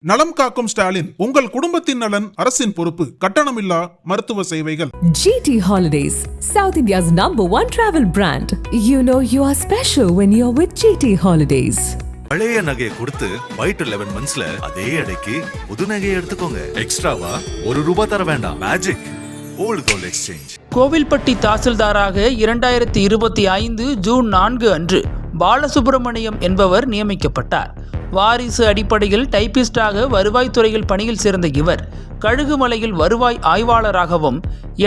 நலம் காக்கும் ஸ்டாலின், உங்கள் குடும்பத்தின் நலன் அரசின் பொறுப்பு. கட்டணமில்லா மருத்துவ சேவைகள். GT Holidays, South India's #1 travel brand. You know you are special when you're with GT Holidays. பழைய நகையை கொடுத்து வைட் 11 மந்த்ஸ்ல அதே அடைக்கு புது நகையை எடுத்துக்கோங்க. எக்ஸ்ட்ராவா ₹1 தர வேண்டாம். Magic old gold exchange. Kovilpatti தாசில்தாராக 2025 ஜூன் 4 அன்று பாலசுப்ரமணியம் என்பவர் நியமிக்கப்பட்டார். வாரிசு அடிப்படையில் டைபிஸ்டாக வருவாய்த்துறையில் பணியில் சேர்ந்த இவர் கழுகுமலையில் வருவாய் ஆய்வாளராகவும்,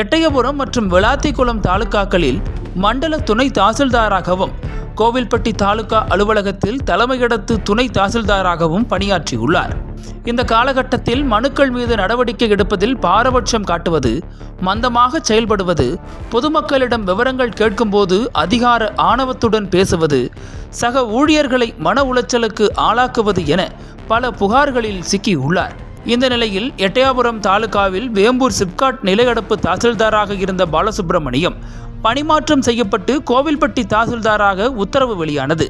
எட்டயபுரம் மற்றும் விளாத்திக்குளம் தாலுகாக்களில் மண்டல துணை தாசில்தாராகவும், கோவில்பட்டி தாலுகா அலுவலகத்தில் தலைமையிடத்து துணை தாசில்தாராகவும் பணியாற்றியுள்ளார். இந்த காலகட்டத்தில் மனுக்கள் மீது நடவடிக்கை எடுப்பதில் பாரபட்சம் காட்டுவது, மந்தமாக செயல்படுவது, பொதுமக்களிடம் விவரங்கள் கேட்கும்போது அதிகார ஆணவத்துடன் பேசுவது, சக ஊழியர்களை மன உளைச்சலுக்கு ஆளாக்குவது என பல புகார்களில் சிக்கியுள்ளார். இந்த நிலையில் எட்டயாபுரம் தாலுகாவில் வேம்பூர் சிப்காட் நிலையடப்பு தாசில்தாராக இருந்த பாலசுப்ரமணியம் பணிமாற்றம் செய்யப்பட்டு கோவில்பட்டி தாசில்தாராக உத்தரவு வெளியானது.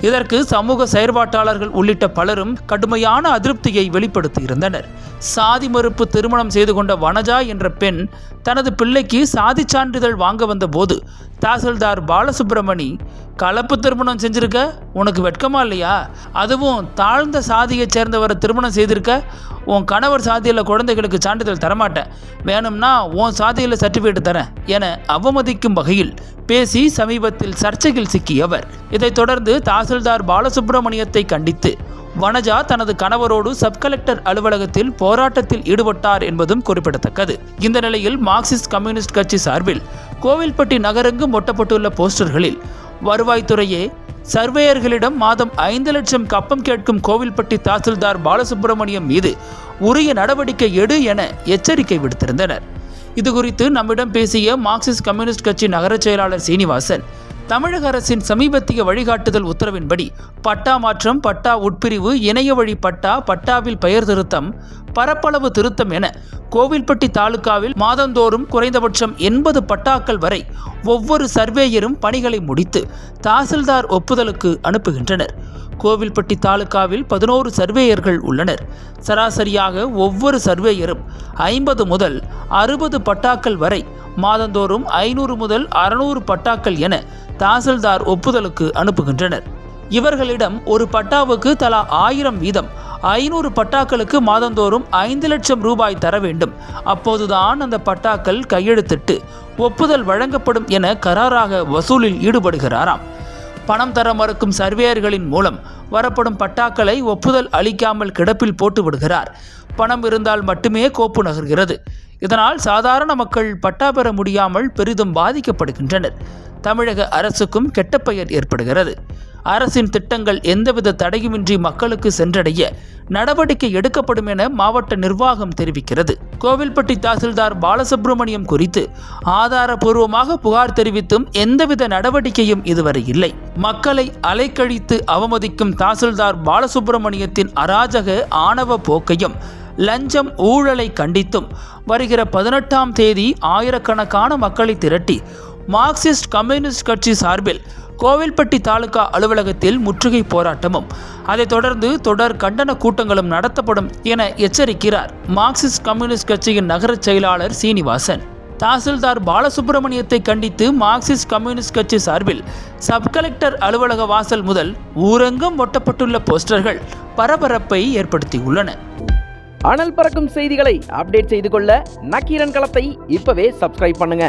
இதற்கு சமூக செயற்பாட்டாளர்கள் உள்ளிட்ட பலரும் கடுமையான அதிருப்தியை வெளிப்படுத்தியிருந்தனர். சாதி மறுப்பு திருமணம் செய்து கொண்ட வனஜா என்ற பெண் தனது பிள்ளைக்கு சாதி சான்றிதழ் வாங்க வந்த போது தாசில்தார் பாலசுப்ரமணி, கலப்பு திருமணம் செஞ்சிருக்க, உனக்கு வெட்கமா இல்லையா? அதுவும் தாழ்ந்த சாதியை சேர்ந்தவரை திருமணம் செய்திருக்க, உன் கணவர் சாதியில் குழந்தைகளுக்கு சான்றிதழ் தரமாட்டேன், வேணும்னா உன் சாதியில் சர்டிஃபிகேட் தரேன் என அவமதிக்கும் வகையில் பேசி சமீபத்தில் சர்ச்சையில் சிக்கியவர். இதைத் தொடர்ந்து தாசில்தார் பாலசுப்ரமணியத்தை கண்டித்து வனஜா தனது கணவரோடு சப் கலெக்டர் அலுவலகத்தில் போராட்டத்தில் ஈடுபட்டார் என்பதும் குறிப்பிடத்தக்கது. இந்த நிலையில் மார்க்சிஸ்ட் கம்யூனிஸ்ட் கட்சி சார்பில் கோவில்பட்டி நகரெங்கும் ஒட்டப்பட்டுள்ள போஸ்டர்களில் வருவாய்த்துறையே சர்வேயர்களிடம் மாதம் 5 லட்சம் கப்பம் கேட்கும் கோவில்பட்டி தாசில்தார் பாலசுப்ரமணியம் மீது உரிய நடவடிக்கை எடு என எச்சரிக்கை விடுத்திருந்தனர். இதுகுறித்து நம்மிடம் பேசிய மார்க்சிஸ்ட் கம்யூனிஸ்ட் கட்சி நகர செயலாளர் சீனிவாசன், தமிழக அரசின் சமீபத்திய வழிகாட்டுதல் உத்தரவின்படி பட்டா மாற்றம், பட்டா உட்பிரிவு, இணைய வழி பட்டா, பட்டாவில் பெயர் திருத்தம், பரப்பளவு திருத்தம் என கோவில்பட்டி தாலுகாவில் மாதந்தோறும் குறைந்தபட்சம் 80 பட்டாக்கள் வரை ஒவ்வொரு சர்வேயரும் பணிகளை முடித்து தாசில்தார் ஒப்புதலுக்கு அனுப்புகின்றனர். கோவில்பட்டி தாலுகாவில் 11 சர்வேயர்கள் உள்ளனர். சராசரியாக ஒவ்வொரு சர்வேயரும் 50 முதல் 60 பட்டாக்கள் வரை மாதந்தோறும் 500 முதல் 600 பட்டாக்கள் என தாசில்தார் ஒப்புதலுக்கு அனுப்புகின்றனர். இவர்களிடம் ஒரு பட்டாவுக்கு தலா 1000 வீதம் 500 பட்டாக்களுக்கு மாதந்தோறும் 5 லட்சம் ரூபாய் தர வேண்டும். அப்போதுதான் அந்த பட்டாக்கள் கையெழுத்திட்டு ஒப்புதல் வழங்கப்படும் என கராராக வசூலில் ஈடுபடுகிறாராம். பணம் தர மறுக்கும் சர்வேயர்களின் மூலம் வரப்படும் பட்டாக்களை ஒப்புதல் அளிக்காமல் கிடப்பில் போட்டு விடுகிறார். பணம் இருந்தால் மட்டுமே கோப்பு நகர்கிறது. இதனால் சாதாரண மக்கள் பட்டா பெற முடியாமல் பெரிதும் பாதிக்கப்படுகின்றனர். தமிழக அரசுக்கும் கெட்ட பெயர் ஏற்படுகிறது. அரசின் திட்டங்கள் எந்தவித தடையுமின்றி மக்களுக்கு சென்றடைய நடவடிக்கை எடுக்கப்படும் என மாவட்ட நிர்வாகம் தெரிவிக்கிறது. கோவில்பட்டி தாசில்தார் பாலசுப்ரமணியம் குறித்து ஆதாரபூர்வமாக புகார் தெரிவித்தும் எந்தவித நடவடிக்கையும் இதுவரை இல்லை. மக்களை அலைக்கழித்து அவமதிக்கும் தாசில்தார் பாலசுப்ரமணியத்தின் அராஜக ஆணவ போக்கையும் லஞ்சம் ஊழலை கண்டித்தும் வருகிற 18ஆம் தேதி ஆயிரக்கணக்கான மக்களை திரட்டி மார்க்சிஸ்ட் கம்யூனிஸ்ட் கட்சி சார்பில் கோவில்பட்டி தாலுகா அலுவலகத்தில் முற்றுகை போராட்டமும், அதைத் தொடர்ந்து தொடர் கண்டன கூட்டங்களும் நடத்தப்படும் என எச்சரிக்கிறார் மார்க்சிஸ்ட் கம்யூனிஸ்ட் கட்சியின் நகர செயலாளர் சீனிவாசன். தாசில்தார் பாலசுப்ரமணியத்தை கண்டித்து மார்க்சிஸ்ட் கம்யூனிஸ்ட் கட்சி சார்பில் சப் கலெக்டர் அலுவலக வாசல் முதல் ஊரெங்கும் ஒட்டப்பட்டுள்ள போஸ்டர்கள் பரபரப்பை ஏற்படுத்தியுள்ளன. அனல் பறக்கும் செய்திகளை அப்டேட் செய்து கொள்ள நக்கீரன் களத்தை இப்பவே சப்ஸ்கிரைப் பண்ணுங்க.